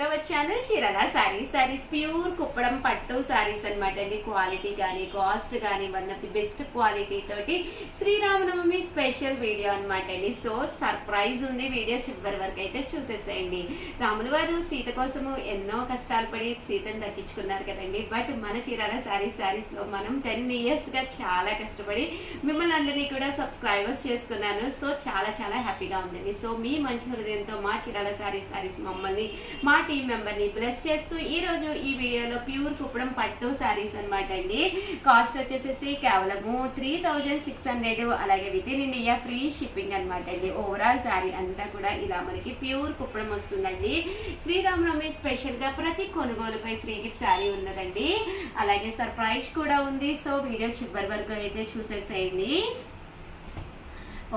Channel Chirala saris pure Kuppadam పట్టు సారీస్ అనమాట అండి. క్వాలిటీ కానీ కాస్ట్ కానీ one of the best quality తోటి శ్రీరామనవమి స్పెషల్ వీడియో అనమాట అండి. సో సర్ప్రైజ్ ఉంది, వీడియో చివరి వరకు అయితే చూసేసేయండి. రాములు వారు సీత కోసము ఎన్నో కష్టాలు పడి సీతను దక్కించుకున్నారు కదండి. బట్ మన చీరాల సారీస్ లో మనం 10 years గా చాలా కష్టపడి మిమ్మల్ని అందరినీ కూడా సబ్స్క్రైబర్స్ చేసుకున్నాను. సో చాలా హ్యాపీగా ఉందండి. సో మీ మంచి హృదయంతో మా చీరాల సారీస్ మమ్మల్ని మా టీం మెంబర్ని బ్లెస్ చేస్తూ ఈ రోజు ఈ వీడియోలో ప్యూర్ కుప్పడం పట్టు సారీస్ అనమాట అండి. కాస్ట్ వచ్చేసేసి కేవలము 3600, అలాగే with in India free shipping అనమాట అండి. ఓవరాల్ సారీ అంతా కూడా ఇలా మనకి ప్యూర్ కుప్పడం వస్తుందండి. శ్రీరామనవమి స్పెషల్ గా ప్రతి కొనుగోలుపై ఫ్రీ గిఫ్ట్ సారీ ఉన్నదండి. అలాగే సర్ప్రైజ్ కూడా ఉంది. సో వీడియో చివరి వరకు అయితే చూసేసేయండి.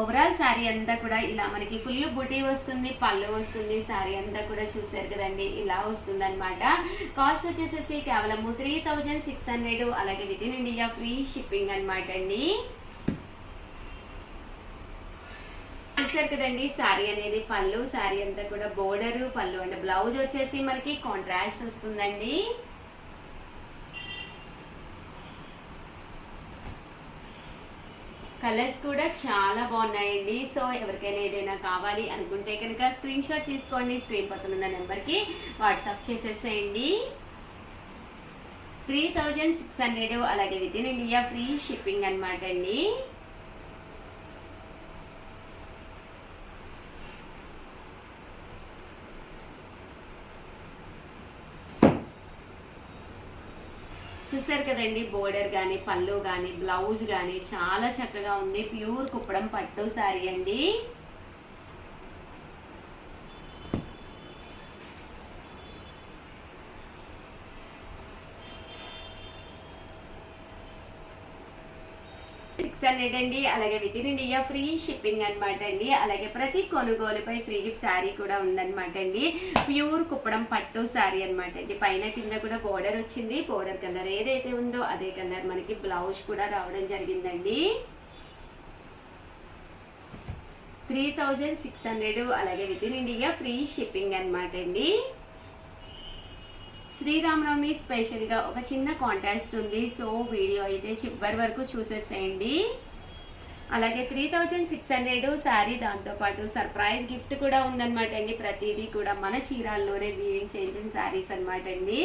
ఓవరాల్ శారీ అంతా కూడా ఇలా మనకి ఫుల్ బుటీ వస్తుంది, పళ్ళు వస్తుంది. శారీ అంతా కూడా చూసారు కదండి, ఇలా వస్తుంది అనమాట. కాస్ట్ వచ్చేసేసి కేవలం 3600, అలాగే with in India free shipping అనమాట అండి. చూసారు కదండి, శారీ అనేది పళ్ళు, శారీ అంతా కూడా బోర్డర్, పళ్ళు అంటే బ్లౌజ్ వచ్చేసి మనకి కాంట్రాస్ట్ వస్తుందండి. కలర్స్ కూడా చాలా బాగున్నాయండి. సో ఎవరికైనా ఏదైనా కావాలి అనుకుంటే కనుక స్క్రీన్ షాట్ తీసుకోండి, స్క్రీన్ పక్కన ఉన్న నెంబర్కి వాట్సాప్ చేసేసేయండి. 3600, అలాగే with in India free shipping అనమాట అండి. చూసారు కదండి, బోర్డర్ కానీ పళ్ళు కానీ బ్లౌజ్ కానీ చాలా చక్కగా ఉంది. ప్యూర్ కుప్పడం పట్టు శారీ అండి. అండి, అలాగే with in India free shipping అనమాట అండి. అలాగే ప్రతి కొనుగోలుపై ఫ్రీ గిఫ్ట్ శారీ కూడా ఉందన్నమాట అండి. ప్యూర్ కుప్పడం పట్టు శారీ అనమాట అండి. పైన కింద కూడా బోర్డర్ వచ్చింది. బోర్డర్ కలర్ ఏదైతే ఉందో అదే కలర్ మనకి బ్లౌజ్ కూడా రావడం జరిగిందండి. 3600, అలాగే with in India free shipping అనమాట అండి. శ్రీరామనవమి స్పెషల్గా ఒక చిన్న కాంటెస్ట్ ఉంది. సో వీడియో అయితే చివరి వరకు చూసేసేయండి. అలాగే 3600 శారీ, దాంతోపాటు సర్ప్రైజ్ గిఫ్ట్ కూడా ఉందన్నమాట అండి. ప్రతిదీ కూడా మన చీరాల్లోనే వీవింగ్ చేంజింగ్ శారీస్ అనమాట అండి.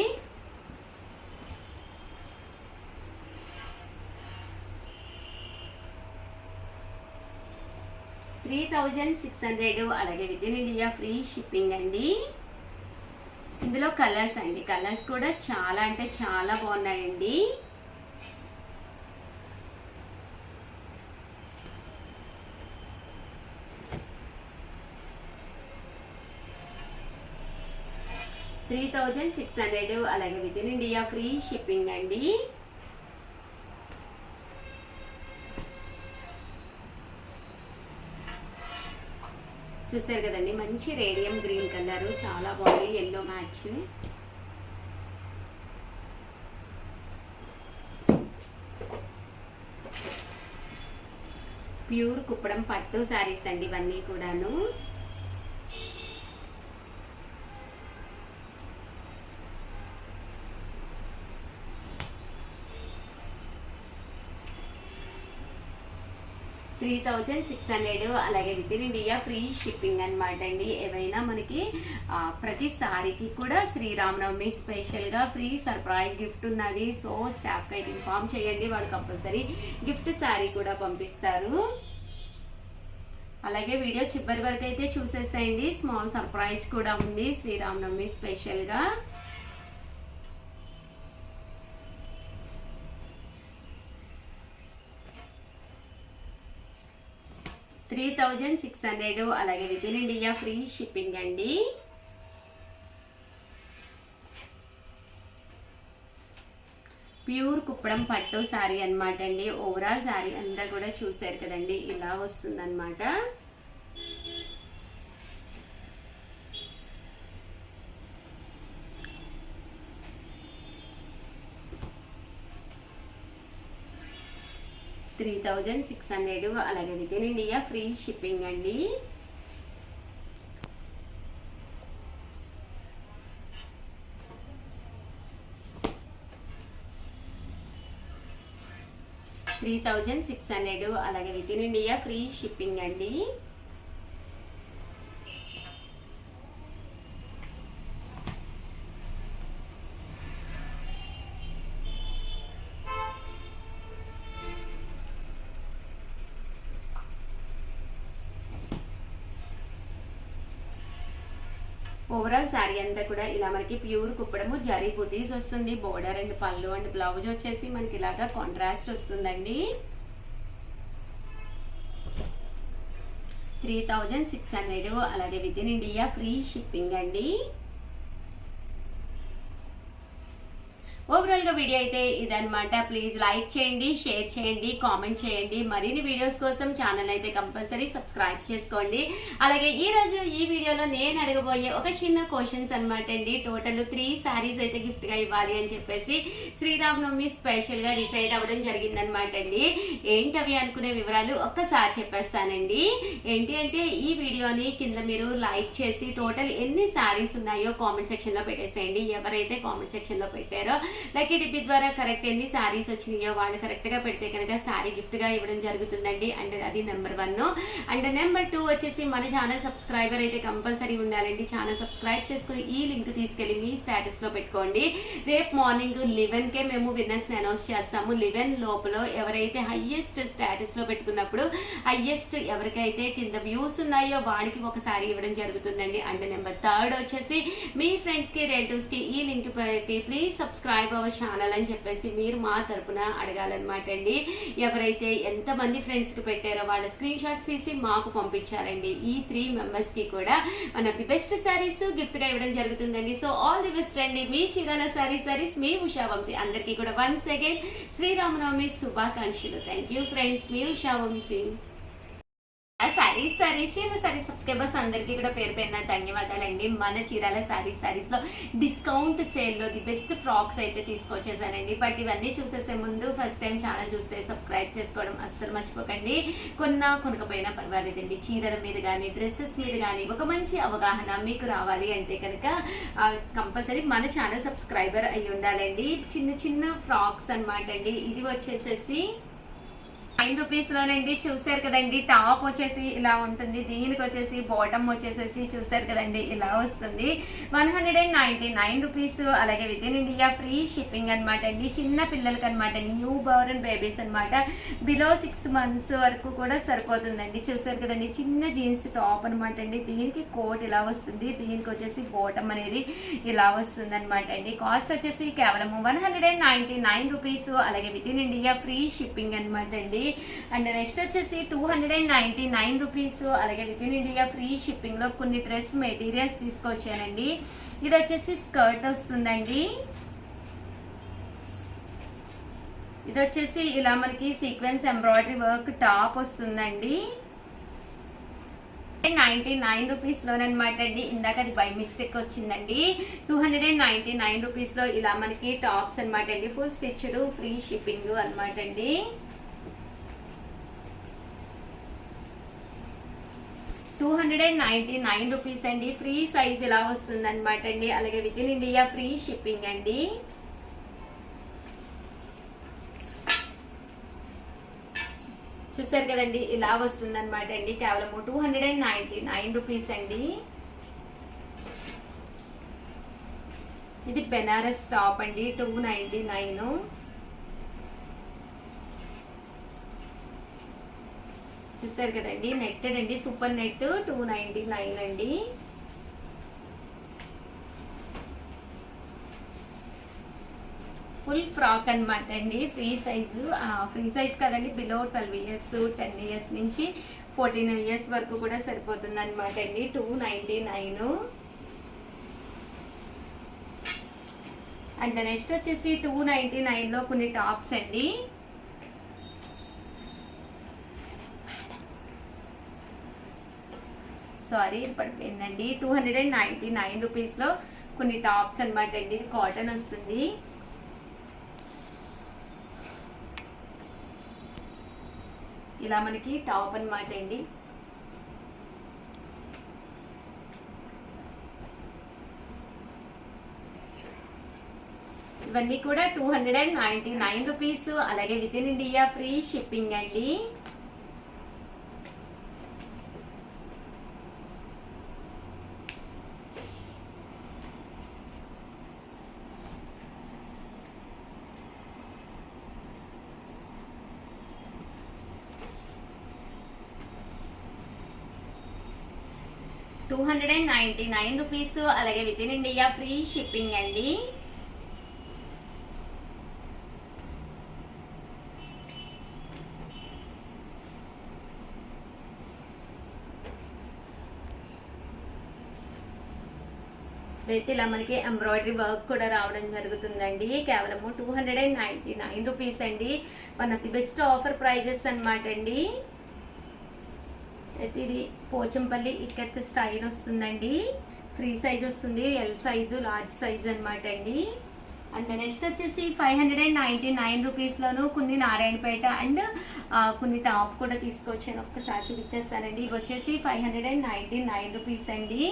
$3600, అలాగే with in India free shipping అండి. ఇందులో కలర్స్ అండి, కలర్స్ కూడా చాలా అంటే చాలా బాగున్నాయండి. $3600, అలాగే with in India free shipping అండి. చూసారు కదండి, మంచి రేడియం గ్రీన్ కలర్ చాలా బాగుంది, ఎల్లో మ్యాచ్. ప్యూర్ కుప్పడం పట్టు శారీస్ అండి ఇవన్నీ కూడాను. $3600, అలాగే with in India free shipping అనమాట అండి. ఏవైనా మనకి ప్రతి సారీకి కూడా శ్రీరామనవమి స్పెషల్గా ఫ్రీ సర్ప్రైజ్ గిఫ్ట్ ఉన్నది. సో స్టాఫ్కి అయితే ఇన్ఫామ్ చేయండి, వాళ్ళు కంపల్సరీ గిఫ్ట్ శారీ కూడా పంపిస్తారు. అలాగే వీడియో చివరి వరకు అయితే చూసేసేయండి. స్మాల్ సర్ప్రైజ్ కూడా ఉంది శ్రీరామనవమి స్పెషల్గా. 3600, అలాగే with in India free shipping అండి. ప్యూర్ కుప్పడం పట్టు శారీ అనమాట అండి. ఓవరాల్ శారీ అంతా కూడా చూసారు కదండి, ఇలా వస్తుంది అనమాట. $3600, అలాగే with in India free shipping అండి. 3600, అలాగే with in India free shipping అండి. ఓవరాల్ శారీ అంతా కూడా ఇలా మనకి ప్యూర్ కుప్పడము జరీ బుటీస్ వస్తుంది. బోర్డర్ అండ్ పళ్ళు అండ్ బ్లౌజ్ వచ్చేసి మనకి ఇలాగా కాంట్రాస్ట్ వస్తుందండి. 3600, అలాగే with in India free shipping అండి. ఓవరాల్గా వీడియో అయితే ఇదనమాట. ప్లీజ్ లైక్ చేయండి, షేర్ చేయండి, కామెంట్ చేయండి. మరిన్ని వీడియోస్ కోసం ఛానల్ అయితే కంపల్సరీ సబ్స్క్రైబ్ చేసుకోండి. అలాగే ఈరోజు ఈ వీడియోలో నేను అడగబోయే ఒక చిన్న క్వశ్చన్స్ అనమాట అండి. టోటల్ 3 శారీస్ అయితే గిఫ్ట్గా ఇవ్వాలి అని చెప్పేసి శ్రీరామనవమి స్పెషల్గా డిసైడ్ అవ్వడం జరిగిందనమాట అండి. ఏంటవి అనుకునే వివరాలు ఒక్కసారి చెప్పేస్తానండి. ఏంటి అంటే ఈ వీడియోని కింద మీరు లైక్ చేసి టోటల్ ఎన్ని శారీస్ ఉన్నాయో కామెంట్ సెక్షన్లో పెట్టేసేయండి. ఎవరైతే కామెంట్ సెక్షన్లో పెట్టారో లక్కీ డిప్పి ద్వారా కరెక్ట్ ఎన్ని శారీస్ వచ్చినాయో వాళ్ళు కరెక్ట్గా పెడితే కనుక శారీ గిఫ్ట్గా ఇవ్వడం జరుగుతుందండి. అండ్ అది నెంబర్ 1. అండ్ నెంబర్ 2 వచ్చేసి మన ఛానల్ సబ్స్క్రైబర్ అయితే కంపల్సరీ ఉండాలండి. ఛానల్ సబ్స్క్రైబ్ చేసుకుని ఈ లింక్ తీసుకెళ్ళి మీ స్టేటస్లో పెట్టుకోండి. రేపు మార్నింగ్ 11కే మేము విన్నర్స్ని అనౌన్స్ చేస్తాము. 11 లోపల ఎవరైతే హయ్యెస్ట్ స్టేటస్లో పెట్టుకున్నప్పుడు హయ్యెస్ట్ ఎవరికైతే కింద వ్యూస్ ఉన్నాయో వాళ్ళకి ఒక శారీ ఇవ్వడం జరుగుతుందండి. అండ్ నెంబర్ 3 వచ్చేసి మీ ఫ్రెండ్స్కి రిలేటివ్స్కి ఈ లింక్ పెట్టి ప్లీజ్ సబ్స్క్రైబ్ అవర్ ఛానల్ అని చెప్పేసి మీరు మా తరపున అడగాలన్నమాట అండి. ఎవరైతే ఎంతమంది ఫ్రెండ్స్కి పెట్టారో వాళ్ళ స్క్రీన్ షాట్స్ తీసి మాకు పంపించారండి. ఈ 3 మెంబర్స్కి కూడా మన ది బెస్ట్ శారీస్ గిఫ్ట్గా ఇవ్వడం జరుగుతుందండి. సో ఆల్ ది బెస్ట్ అండి. మీ చీరాల శారీస్ మీ ఉషా వంశీ. అందరికీ కూడా వన్స్ అగైన్ శ్రీరామనవమి శుభాకాంక్షలు. Thank you friends. మీ ఉషా వంశీ. చీరాల శారీ సబ్స్క్రైబర్స్ అందరికీ కూడా పేరు పేరున ధన్యవాదాలండి. మన చీరాల శారీస్లో డిస్కౌంట్ సేల్లో ది బెస్ట్ ఫ్రాక్స్ అయితే తీసుకొచ్చేసానండి. బట్ ఇవన్నీ చూసేసే ముందు ఫస్ట్ టైం ఛానల్ చూస్తే సబ్స్క్రైబ్ చేసుకోవడం అస్సలు మర్చిపోకండి. కొనకపోయినా పర్వాలేదండి. చీరల మీద కానీ డ్రెస్సెస్ మీద కానీ ఒక మంచి అవగాహన మీకు రావాలి అంటే కనుక కంపల్సరీ మన ఛానల్ సబ్స్క్రైబర్ అయి ఉండాలండి. చిన్న చిన్న ఫ్రాక్స్ అనమాట అండి. ఇది వచ్చేసేసి 9 రూపీస్లోనండి. చూసారు కదండి. టాప్ వచ్చేసి ఇలా ఉంటుంది. దీనికి వచ్చేసి బాటమ్ వచ్చేసేసి చూసారు కదండి ఇలా వస్తుంది. 199 రూపీస్. అలాగే with in India free shipping అనమాట అండి. చిన్న పిల్లలకి అనమాట అండి. న్యూ బోర్న్ బేబీస్ అనమాట. బిలో 6 months వరకు కూడా సరిపోతుందండి. చూసారు కదండి. చిన్న జీన్స్ టాప్ అనమాట అండి. దీనికి కోట్ ఇలా వస్తుంది. దీనికి వచ్చేసి బాటమ్ అనేది ఇలా వస్తుంది అనమాట అండి. కాస్ట్ వచ్చేసి కేవలం 199 రూపీస్. అలాగే with in India free shipping అనమాట అండి. అండ్ నెక్స్ట్ వచ్చేసి 299 రూపీస్. అలాగే విత్ ఇన్ ఇండియా ఫ్రీ షిప్పింగ్లో కొన్ని డ్రెస్ మెటీరియల్స్ తీసుకొచ్చానండి. ఇది వచ్చేసి స్కర్ట్ వస్తుందండి. ఇది వచ్చేసి ఇలా మనకి సీక్వెన్స్ ఎంబ్రాయిడరీ వర్క్ టాప్ వస్తుందండి. 99 రూపీస్లోనమాట అండి. ఇందాక అది బై మిస్టేక్ వచ్చిందండి. 299 రూపీస్లో ఇలా మనకి టాప్స్ అనమాట అండి. ఫుల్ స్టిచ్డ్ ఫ్రీ షిప్పింగ్ అనమాట అండి. 299 రూపీస్ అండి. ఫ్రీ సైజ్ ఇలా వస్తుంది అనమాట అండి. అలాగే with in India free shipping అండి. చూసారు కదండి ఇలా వస్తుంది అనమాట అండి. కేవలం 299 రూపీస్ అండి. ఇది బెనారస్ టాప్ అండి. 299. చూసారు కదండి. నెట్టెడ్ అండి. సూపర్ నెట్ 299 అండి. ఫుల్ ఫ్రాక్ అనమాట అండి. ఫ్రీ సైజ్ కదండి. బిలో 12 years 10 years నుంచి 14 years వరకు కూడా సరిపోతుంది అనమాట అండి. 299. అండ్ నెక్స్ట్ వచ్చేసి 299లో కొన్ని టాప్స్ అండి. సారీ పడిపోయిందండి. 299 రూపీస్లో కొన్ని టాప్స్ అనమాట అండి. కాటన్ వస్తుంది. ఇలా మనకి టాప్ అనమాట అండి. ఇవన్నీ కూడా 299 రూపీస్. అలాగే with in India free shipping అండి. రూపీస్. అలాగే with in India free shipping అండి. అయితే ఇలా మనకి ఎంబ్రాయిడరీ వర్క్ కూడా రావడం జరుగుతుందండి. కేవలము 299 రూపీస్ అండి. One of the best offer prices అనమాట అండి. అయితే ఇది పోచంపల్లి ఇక్కత్ స్టైల్ వస్తుందండి. ఫ్రీ సైజ్ వస్తుంది, ఎల్ సైజు, లార్జ్ సైజ్ అనమాట అండి. అండ్ నెక్స్ట్ వచ్చేసి 599 రూపీస్లోను కొన్ని నారాయణపేట అండ్ కొన్ని టాప్ కూడా తీసుకొచ్చాను. ఒక్కసారి చూపించేస్తానండి. ఇవి వచ్చేసి 599 రూపీస్ అండి.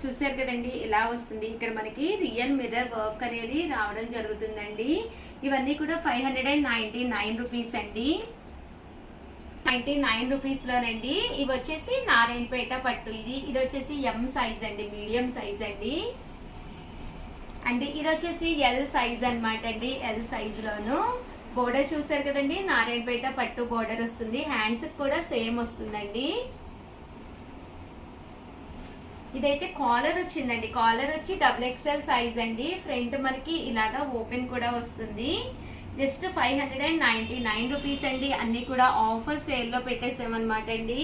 చూసారు కదండి, ఇలా వస్తుంది. ఇక్కడ మనకి రియల్ మిర్రర్ వర్క్ అనేది రావడం జరుగుతుందండి. ఇవన్నీ కూడా 599 రూపీస్ అండి. 99 రూపీస్లోనండి. ఇవి వచ్చేసి నారాయణపేట పట్టు. ఇది వచ్చేసి ఎం సైజ్ అండి, మీడియం సైజ్ అండి. అండ్ ఇది వచ్చేసి ఎల్ సైజ్ అనమాట అండి. ఎల్ సైజ్లోను బోర్డర్ చూసారు కదండి, నారాయణపేట పట్టు బోర్డర్ వస్తుంది. హ్యాండ్స్ కూడా సేమ్ వస్తుందండి. ఇదైతే కాలర్ వచ్చిందండి. కాలర్ వచ్చి XXL సైజ్ అండి. ఫ్రంట్ మనకి ఇలాగా ఓపెన్ కూడా వస్తుంది. జస్ట్ 599 రూపీస్ అండి. అన్నీ కూడా ఆఫర్ సేల్లో పెట్టేసామన్నమాట అండి.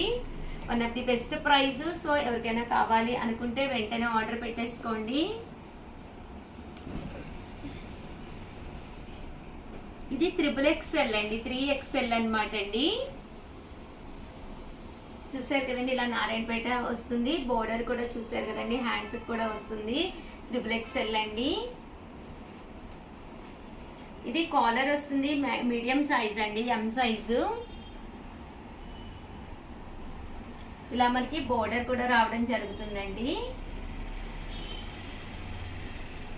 One of the best price. So ఎవరికైనా కావాలి అనుకుంటే వెంటనే ఆర్డర్ పెట్టేసుకోండి. ఇది XXL అండి, 3XL అనమాట అండి. చూసారు కదండి, ఇలా నారాయణపేట వస్తుంది. బోర్డర్ కూడా చూసారు కదండి, హ్యాండ్స్ కూడా వస్తుంది. XXL అండి. ఇది కాలర్ వస్తుంది, మీడియం సైజ్ అండి, ఎం సైజు. ఇలా మనకి బోర్డర్ కూడా రావడం జరుగుతుందండి.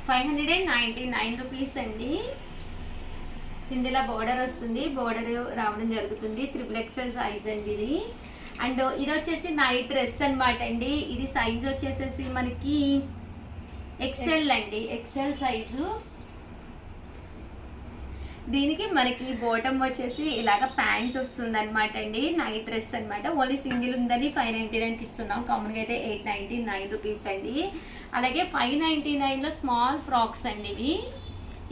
599 రూపీస్ అండి. కిందిలా బోర్డర్ వస్తుంది, బోర్డర్ రావడం జరుగుతుంది. XXL సైజ్ అండి ఇది. అండ్ ఇది వచ్చేసి నైట్ డ్రెస్ అనమాట అండి. ఇది సైజ్ వచ్చేసేసి మనకి XL అండి, XL సైజు. దీనికి మనకి బాటమ్ వచ్చేసి ఇలాగ ప్యాంట్ వస్తుంది అనమాట అండి. నైట్ డ్రెస్ అనమాట. ఓన్లీ సింగిల్ ఉందని 599కి ఇస్తున్నాం. కామన్గా అయితే 899 రూపీస్ అండి. అలాగే 599లో స్మాల్ ఫ్రాక్స్ అండి ఇవి.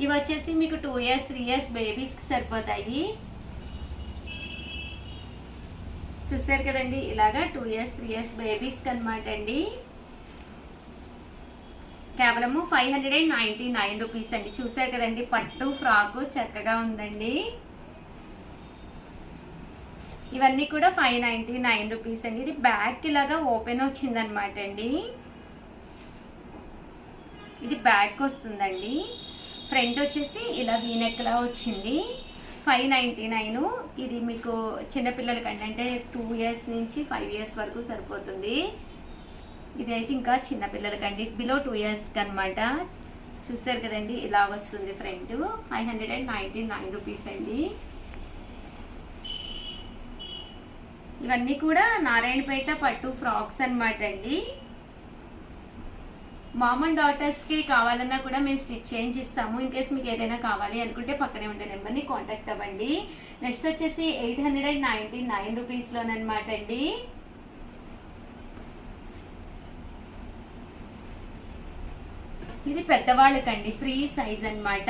ఇవి వచ్చేసి మీకు 2 years 3 years బేబీస్కి సరిపోతాయి. చూసారు కదండి, ఇలాగా 2 years 3 years బేబీస్కి అనమాట అండి. కేవలము 599 రూపీస్ అండి. చూసారు కదండి, పట్టు ఫ్రాకు చక్కగా ఉందండి. ఇవన్నీ కూడా 599 రూపీస్ అండి. ఇది బ్యాక్ ఇలాగా ఓపెన్ వచ్చిందనమాట అండి. ఇది బ్యాక్ వస్తుందండి. ఫ్రంట్ వచ్చేసి ఇలా వీనెక్లా వచ్చింది. 599. ఇది మీకు చిన్నపిల్లలకంటే అంటే 2 years నుంచి 5 years వరకు సరిపోతుంది. ఇది అయితే ఇంకా చిన్నపిల్లలకండి, బిలో 2 yearsకి అనమాట. చూసారు కదండి, ఇలా వస్తుంది ఫ్రంట్. 599 రూపీస్ అండి. ఇవన్నీ కూడా నారాయణపేట పట్టు ఫ్రాక్స్ అనమాట అండి. మామ్ అండ్ డాటర్స్కి కావాలన్నా కూడా మేము స్టిచ్ చేంజ్ ఇస్తాము. ఇన్ కేస్ మీకు ఏదైనా కావాలి అనుకుంటే పక్కనే ఉండే నెంబర్ని కాంటాక్ట్ అవ్వండి. నెక్స్ట్ వచ్చేసి 899 రూపీస్లోనమాట అండి. ఇది పెద్దవాళ్ళకండి, ఫ్రీ సైజ్ అనమాట.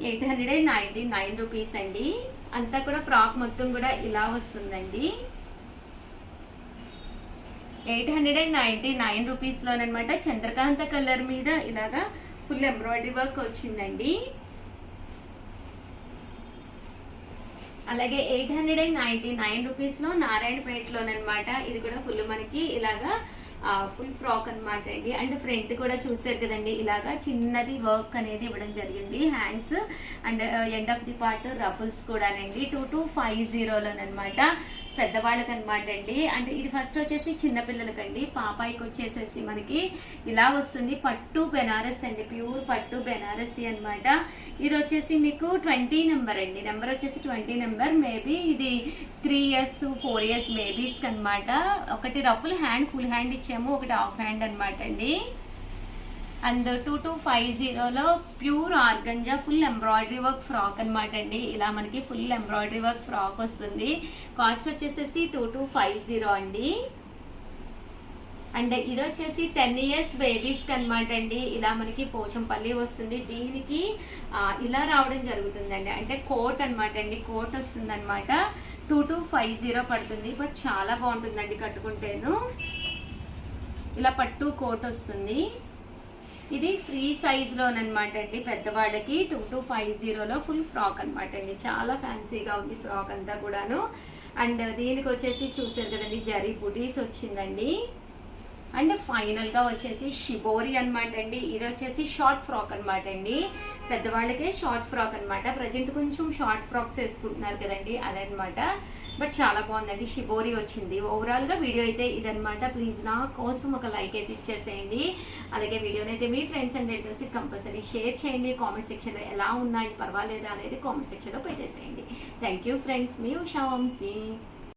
899 రూపీస్ అండి. అంతా కూడా ఫ్రాక్ మొత్తం కూడా ఇలా వస్తుందండి. 899 రూపీస్లోనమాట. చంద్రకాంత కలర్ మీద ఇలాగా ఫుల్ ఎంబ్రాయిడరీ వర్క్ వచ్చిందండి. అలాగే 899 రూపీస్లో నారాయణపేటలోనమాట. ఇది కూడా ఫుల్ మనకి ఇలాగా ఫుల్ ఫ్రాక్ అనమాట అండి. అండ్ ఫ్రంట్ కూడా చూసారు కదండి, ఇలాగా చిన్నది వర్క్ అనేది ఇవ్వడం జరిగింది. Hands and end of the part ruffles కూడానండి. 2250లోనమాట. పెద్దవాళ్ళకి అనమాట అండి. అంటే ఇది ఫస్ట్ వచ్చేసి చిన్నపిల్లలకండి. పాపాయికి వచ్చేసేసి మనకి ఇలా వస్తుంది, పట్టు బెనారస్ అండి, ప్యూర్ పట్టు బెనారసి అనమాట. ఇది వచ్చేసి మీకు 20 నెంబర్ అండి, నెంబర్ వచ్చేసి 20 నెంబర్. మేబీ ఇది 3 ఇయర్స్ 4 ఇయర్స్ బేబీస్కి అనమాట. ఒకటి రఫుల్ హ్యాండ్, ఫుల్ హ్యాండ్ ఇచ్చాము, ఒకటి హాఫ్ హ్యాండ్ అనమాట అండి. అండ్ 2250లో pure organza full embroidery work frock అనమాట అండి. ఇలా మనకి ఫుల్ ఎంబ్రాయిడరీ వర్క్ ఫ్రాక్ వస్తుంది. కాస్ట్ వచ్చేసేసి 2250 అండి. అండ్ ఇది వచ్చేసి 10 ఇయర్స్ బేబీస్కి అనమాట అండి. ఇలా మనకి పోచంపల్లి వస్తుంది. దీనికి ఇలా రావడం జరుగుతుందండి, అంటే కోట్ అనమాట అండి, కోట్ వస్తుంది అనమాట. 2250 పడుతుంది. బట్ చాలా బాగుంటుందండి కట్టుకుంటేను. ఇలా పట్టు కోట్ వస్తుంది. ఇది ఫ్రీ సైజ్లోనమాట అండి, పెద్దవాళ్ళకి 2250లో ఫుల్ ఫ్రాక్ అనమాట అండి. చాలా ఫ్యాన్సీగా ఉంది ఫ్రాక్ అంతా కూడాను. అండ్ దీనికి వచ్చేసి చూసారు కదండి, జరీ బుటీస్ వచ్చిందండి. అండ్ ఫైనల్గా వచ్చేసి షిబోరి అనమాట అండి. ఇది వచ్చేసి షార్ట్ ఫ్రాక్ అనమాట అండి, పెద్దవాళ్ళకే షార్ట్ ఫ్రాక్ అనమాట. ప్రజెంట్ కొంచెం షార్ట్ ఫ్రాక్స్ వేసుకుంటున్నారు కదండి, అదనమాట. బట్ చాలా బాగుందండి, షిబోరి వచ్చింది. ఓవరాల్గా వీడియో అయితే ఇదనమాట. ప్లీజ్ నా కోసం ఒక లైక్ అయితే ఇచ్చేసేయండి. అలాగే వీడియోని అయితే మీ ఫ్రెండ్స్ అండ్ రిలేటివ్స్కి కంపల్సరీ షేర్ చేయండి. కామెంట్ సెక్షన్లో ఎలా ఉన్నాయి, పర్వాలేదా అనేది కామెంట్ సెక్షన్లో పెట్టేసేయండి. థ్యాంక్ యూ ఫ్రెండ్స్, మీ ఉషా వంశీ.